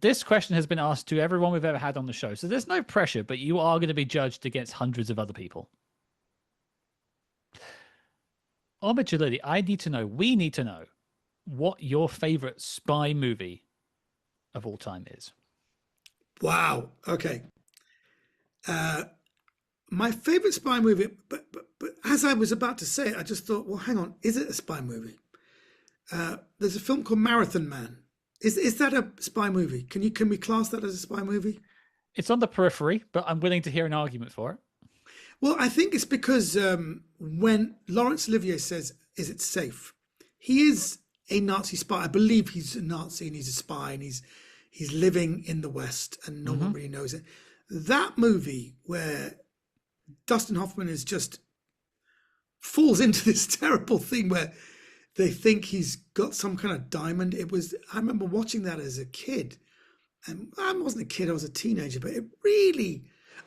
this question has been asked to everyone we've ever had on the show, so there's no pressure, but you are going to be judged against hundreds of other people. Omid Djalili, we need to know what your favorite spy movie of all time is. Wow. Okay. My favorite spy movie, but as I was about to say it, I just thought, well, hang on, is it a spy movie? There's a film called Marathon Man. Is that a spy movie? Can we class that as a spy movie? It's on the periphery, but I'm willing to hear an argument for it. Well, I think it's because when Laurence Olivier says, "Is it safe?" He is a Nazi spy. I believe he's a Nazi and he's a spy and he's living in the West and no one really knows it. That movie where Dustin Hoffman is just falls into this terrible thing where they think he's got some kind of diamond. I remember watching that as a kid, and I wasn't a kid, I was a teenager, but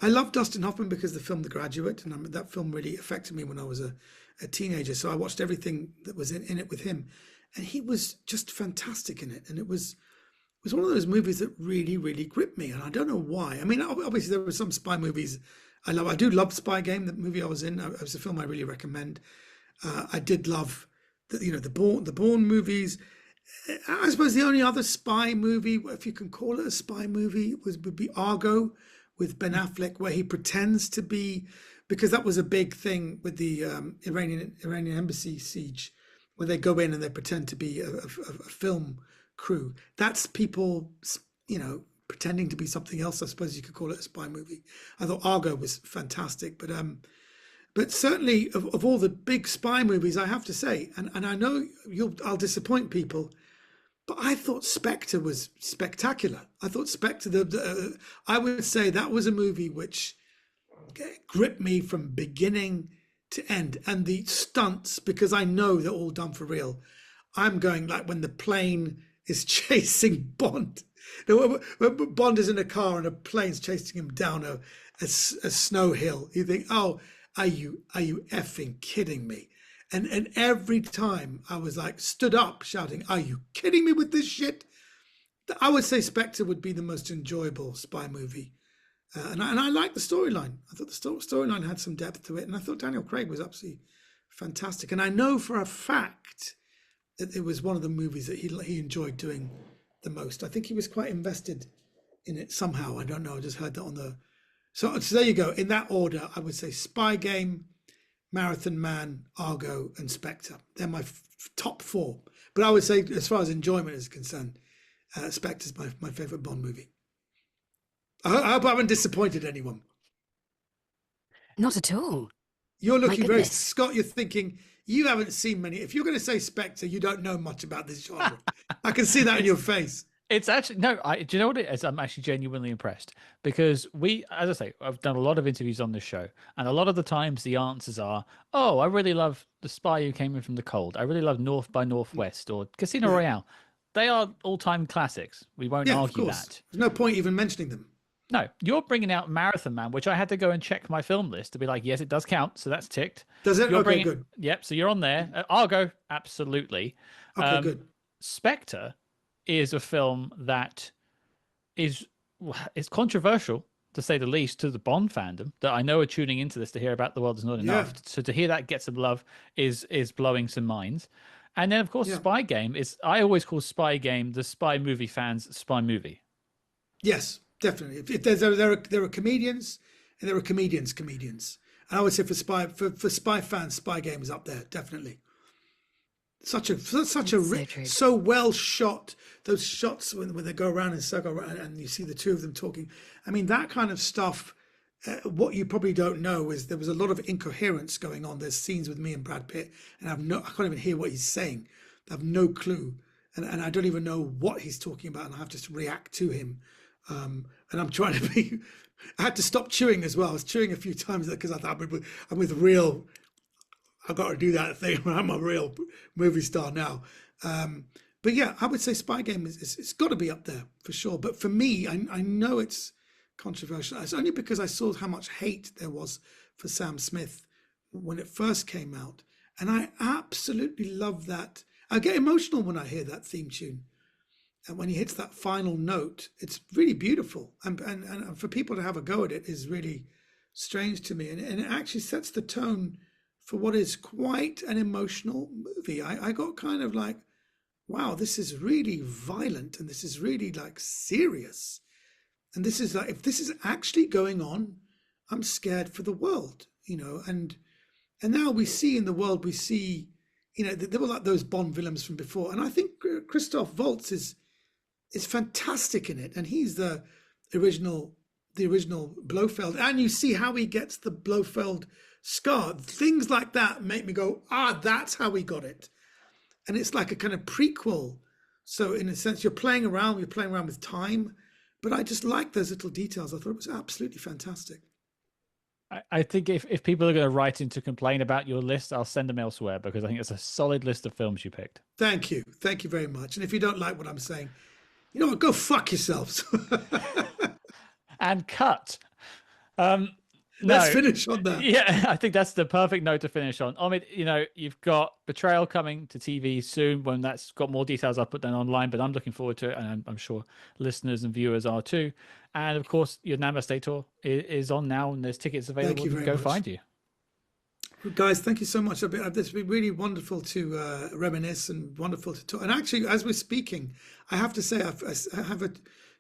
I love Dustin Hoffman because of the film The Graduate, and that film really affected me when I was a teenager. So I watched everything that was in it with him, and he was just fantastic in it. And it was one of those movies that really, really gripped me, and I don't know why. I mean, obviously there were some spy movies I love. I do love Spy Game, the movie I was in. It was a film I really recommend. I did love the Bourne movies. I suppose the only other spy movie, if you can call it a spy movie, would be Argo with Ben Affleck, where he pretends to be, because that was a big thing with the Iranian embassy siege, where they go in and they pretend to be a film crew. That's people, pretending to be something else. I suppose you could call it a spy movie. I thought Argo was fantastic, but certainly of all the big spy movies, I have to say, and I know I'll disappoint people, but I thought Spectre was spectacular. I thought Spectre, I would say that was a movie which gripped me from beginning to end. And the stunts, because I know they're all done for real. I'm going like when the plane is chasing Bond. When Bond is in a car and a plane's chasing him down a snow hill, you think, oh, are you effing kidding me? And every time I was like stood up shouting, are you kidding me with this shit? I would say Spectre would be the most enjoyable spy movie. And I liked the storyline. I thought the storyline had some depth to it. And I thought Daniel Craig was absolutely fantastic. And I know for a fact that it was one of the movies that he enjoyed doing the most. I think he was quite invested in it somehow. I don't know. I just heard that on the... So there you go. In that order, I would say Spy Game, Marathon Man, Argo, and Spectre. They're my top four. But I would say, as far as enjoyment is concerned, Spectre's my favourite Bond movie. I hope I haven't disappointed anyone. Not at all. You're looking very... Scott, you're thinking, you haven't seen many. If you're going to say Spectre, you don't know much about this genre. I can see that in your face. It's actually, no, do you know what it is? I'm actually genuinely impressed because as I say, I've done a lot of interviews on this show, and a lot of the times the answers are, oh, I really love The Spy Who Came In From the Cold. I really love North by Northwest or Casino Royale. They are all-time classics. We won't argue that. There's no point even mentioning them. No, you're bringing out Marathon Man, which I had to go and check my film list to be like, yes, it does count. So that's ticked. Does it? Okay, good. Yep. So you're on there. Argo, absolutely. Okay, good. Spectre is a film that is controversial, to say the least, to the Bond fandom that I know are tuning into this to hear about The World Is Not Enough. So to hear that get some love is blowing some minds. And then, of course, Spy Game is, I always call Spy Game the spy movie fans' spy movie. Yes, definitely. If there are comedians and there are comedians. And I would say for spy fans, Spy Game is up there, definitely. So well shot. Those shots when they go around in a circle and you see the two of them talking. I mean, that kind of stuff. What you probably don't know is there was a lot of incoherence going on. There's scenes with me and Brad Pitt, and I can't even hear what he's saying. I have no clue, and I don't even know what he's talking about, and I have to react to him. And I'm trying to be. I had to stop chewing as well. I was chewing a few times because I thought I'm with real. I've got to do that thing. I'm a real movie star now. But yeah, I would say Spy Game it's got to be up there for sure. But for me, I know it's controversial. It's only because I saw how much hate there was for Sam Smith when it first came out. And I absolutely love that. I get emotional when I hear that theme tune. And when he hits that final note, it's really beautiful. And for people to have a go at it is really strange to me. And it actually sets the tone for what is quite an emotional movie. I got kind of like, wow, this is really violent, and this is really like serious. And this is like, if this is actually going on, I'm scared for the world, you know. And now we see in the world, we see, you know, they were like those Bond villains from before. And I think Christoph Waltz is fantastic in it. And he's the original Blofeld. And you see how he gets the Blofeld scar. Things like that make me go, that's how he got it. And it's like a kind of prequel. So in a sense, you're playing around with time. But I just like those little details. I thought it was absolutely fantastic. I think if people are going to write in to complain about your list, I'll send them elsewhere, because I think it's a solid list of films you picked. Thank you. Thank you very much. And if you don't like what I'm saying, you know what, go fuck yourselves. And cut. Let's finish on that. Yeah, I think that's the perfect note to finish on. Omid, you know, you've got Betrayal coming to TV soon. When that's got more details, I'll put that online, but I'm looking forward to it, and I'm sure listeners and viewers are too. And of course, your Namaste tour is on now, and there's tickets available to go find you. Guys, thank you so much. It's been really wonderful to reminisce, and wonderful to talk. And actually, as we're speaking, I have to say I have a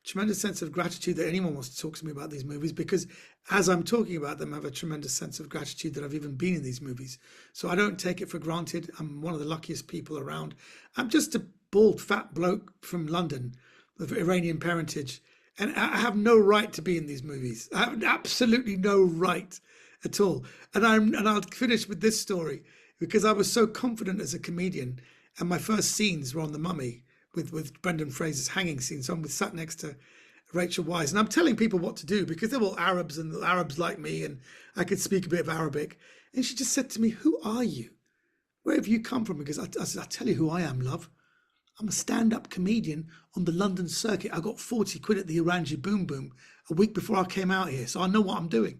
tremendous sense of gratitude that anyone wants to talk to me about these movies, because as I'm talking about them, I have a tremendous sense of gratitude that I've even been in these movies. So I don't take it for granted. I'm one of the luckiest people around. I'm just a bald, fat bloke from London of Iranian parentage, and I have no right to be in these movies. I have absolutely no right at all. And I'll finish with this story, because I was so confident as a comedian, and my first scenes were on The Mummy with Brendan Fraser's hanging scene. So I'm sat next to Rachel Weisz, and I'm telling people what to do, because they're all Arabs, and the Arabs like me, and I could speak a bit of Arabic. And she just said to me, "Who are you? Where have you come from?" Because I said, "I'll tell you who I am, love. I'm a stand-up comedian on the London circuit. I got 40 quid at the Oranji Boom Boom a week before I came out here, so I know what I'm doing."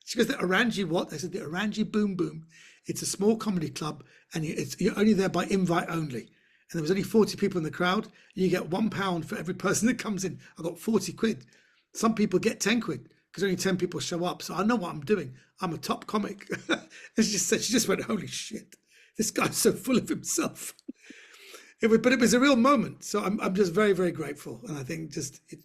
She goes, "The Oranji what?" I said, "The Oranji Boom Boom. It's a small comedy club, and you're only there by invite only. And there was only 40 people in the crowd. And you get £1 for every person that comes in. I got 40 quid. Some people get 10 quid because only 10 people show up. So I know what I'm doing. I'm a top comic." And she just went, "Holy shit, this guy's so full of himself." But it was a real moment. So I'm just very, very grateful. And I think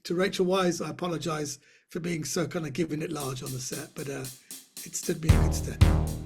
to Rachel Weisz, I apologize for being so kind of giving it large on the set, but it stood me in good stead.